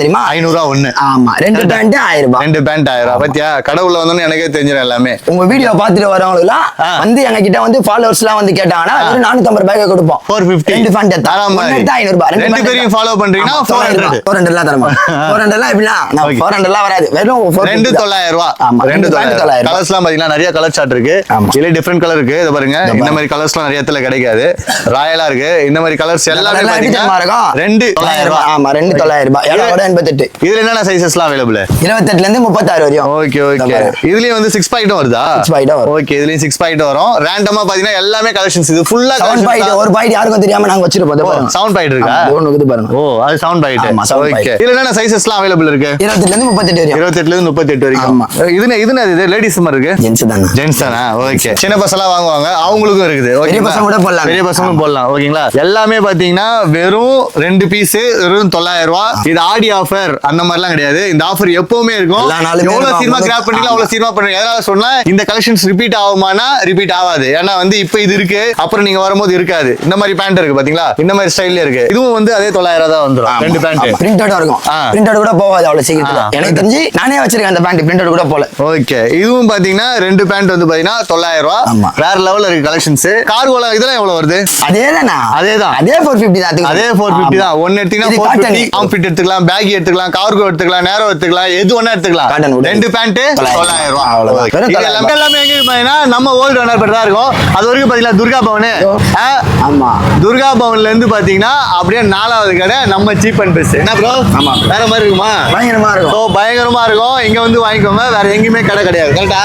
தெரியுமா? 500 ஒண்ணு. ஆமா, 2 பேண்ட் 1000 ரூபாய். 2 பேண்ட் 1000 ரூபாய். பத்தியா கடவுள வந்தோன்னு எனக்கே தெரிஞ்சிடும் எல்லாமே. உங்க வீடியோ பாத்துட்டு வரவங்களுக்குலாம் வந்து எங்க கிட்ட வந்து ஃபாலோவர்ஸ் எல்லாம் வந்து கேட்டாங்கன்னா வெறும் 450 ரூபாய்க்கு கொடுப்போம். 450 2 பேண்ட் எடுத்தா 500 ரூபாய். ரெண்டு பேரையும் ஃபாலோ பண்றீங்கன்னா 400 எல்லாம் தரமா. 400 எல்லாம் எப்படின்னா 400 எல்லாம் வராது. வெறும் 2900 ரூபாய். ஆமா, 2900. கலர்ஸ்லாம் பாத்தீங்கன்னா நிறைய கலர் சார்ட் இருக்கு. இதுல டிஃபரண்ட் கலர் இருக்கு. இத பாருங்க. இந்த மாதிரி கலர்ஸ்லாம் நிறைய இடத்துல கிடைக்காது. ராயலா இருக்கு. இந்த மாதிரி கலர்ஸ் எல்லாமே பாத்தீங்கன்னா 2900 ரூபாய். ஆமா, 2900 ரூபாய். எவ்வளவு 88. இதுல என்னென்ன சைஸஸ்லாம் அவைலபிள்? 28ல இருந்து 36 வரையும். Okay okay. இதுலயும் வந்து 6 பாயிண்ட் வருதா? 6 பாயிண்ட் வரும். ஓகே, இதுலயும் 6 பாயிண்ட் வரும். ரேண்டமா பாத்தீங்கன்னா எல்லாமே கலெக்ஷன்ஸ். இது ஃபுல்லா 7 பாயிண்ட். ஒரு பாயிண்ட் யாருக்கும் தெரியாம நாங்க வச்சிருப்போம். சவுண்ட் பாயிண்ட் இருக்கா? ஒன்னு இது பாருங்க. ஓ, அது சவுண்ட் பாயிண்ட். ஓகே. இதுல என்னென்ன சைஸஸ்லாம் அவைலபிள் இருக்கு? 28ல இருந்து 38 வரையும். 28ல இருந்து 38 வரைக்கும். இது லேடிஸ் மாதிரி இருக்கு. ஜென்ஸ் தானா? ஜென்ஸ் தானா? ஓகே. சின்ன பசங்க வாங்குவாங்க, அவங்களுக்கும் இருக்குது. பெரிய பசங்க கூட போடலாம். பெரிய பசங்களும் போடலாம். ஓகேங்களா? எல்லாமே பாத்தீங்கன்னா வெறும் 2 பீஸ் வெறும் 900 ரூபாய். இது ஆடி ஆஃபர் அந்த மாதிரிலாம் கிடையாது. இந்த ஆஃபர் எப்பவுமே இருக்கும். எவ்வளவு சீக்கிரமா கிராப் பண்ணீங்களோ அவ்வளவு சீக்கிரமா பண்ணுங்க. எதனால சொன்னா இந்த கலெக்ஷன்ஸ் ரிப்பீட் ஆகுமானா ரிப்பீட் ஆகாது. ஏன்னா வந்து இப்போ இது இருக்கு, அப்புறம் நீங்க வரும்போது இருக்காது. இந்த மாதிரி பேண்ட் இருக்கு பாத்தீங்களா? இந்த மாதிரி ஸ்டைல்ல இருக்கு. இதுவும் வந்து அதே 900 தான் வந்துரும். 2 பேண்ட் பிரிண்டட் இருக்கும். பிரிண்டட் கூட போகாது அவ்வளவு சீக்கிரத்துல. எனக்கு தெரிஞ்சு நானே வச்சிருக்கேன் அந்த பேண்ட். பிரிண்டட் கூட போல. ஓகே. இதுவும் பாத்தீங்கன்னா 2 பேண்ட் வந்து பாத்தீங்கன்னா 900 ரூபாய். வேற லெவல்ல இருக்கு கலெக்ஷன்ஸ். கார்கோல இதெல்லாம் எவ்வளவு வருது? அதேதானா? அதேதான். அதே 450 தான். அதே 450 தான். ஒன்னு எடுத்தீங்கன்னா 450. ஆம் ஃபிட் எடுத்துக்கலாம், பேகி எடுத்துக்கலாம், கார்கோ எடுத்துக்கலாம், நேரோ எடுத்துக்கலாம், எது ஒண்ணா எடுத்துக்கலாம். 2 பேண்ட் 900 ரூபாய். அவ்வளவுதான். எல்லாமே எங்க இருப்பாங்கன்னா நம்ம ஓல்ட் ரன்னர் பேர் தான் இருக்கும். அது வரைக்கும் பாத்தீங்கன்னா துர்கா பவன். ஆமா, துர்கா பவன்ல இருந்து பாத்தீங்கன்னா அப்படியே 4வது கடை நம்ம சீப் அண்ட் பெஸ்ட். என்ன ப்ரோ? ஆமா, வேற மாதிரி இருக்குமா? பயங்கரமா இருக்கும். பயங்கரமா இருக்கும். இங்க வந்து வாங்கிக்கோங்க. வேற எங்கேயுமே கடை கிடையாது. கரெக்டா?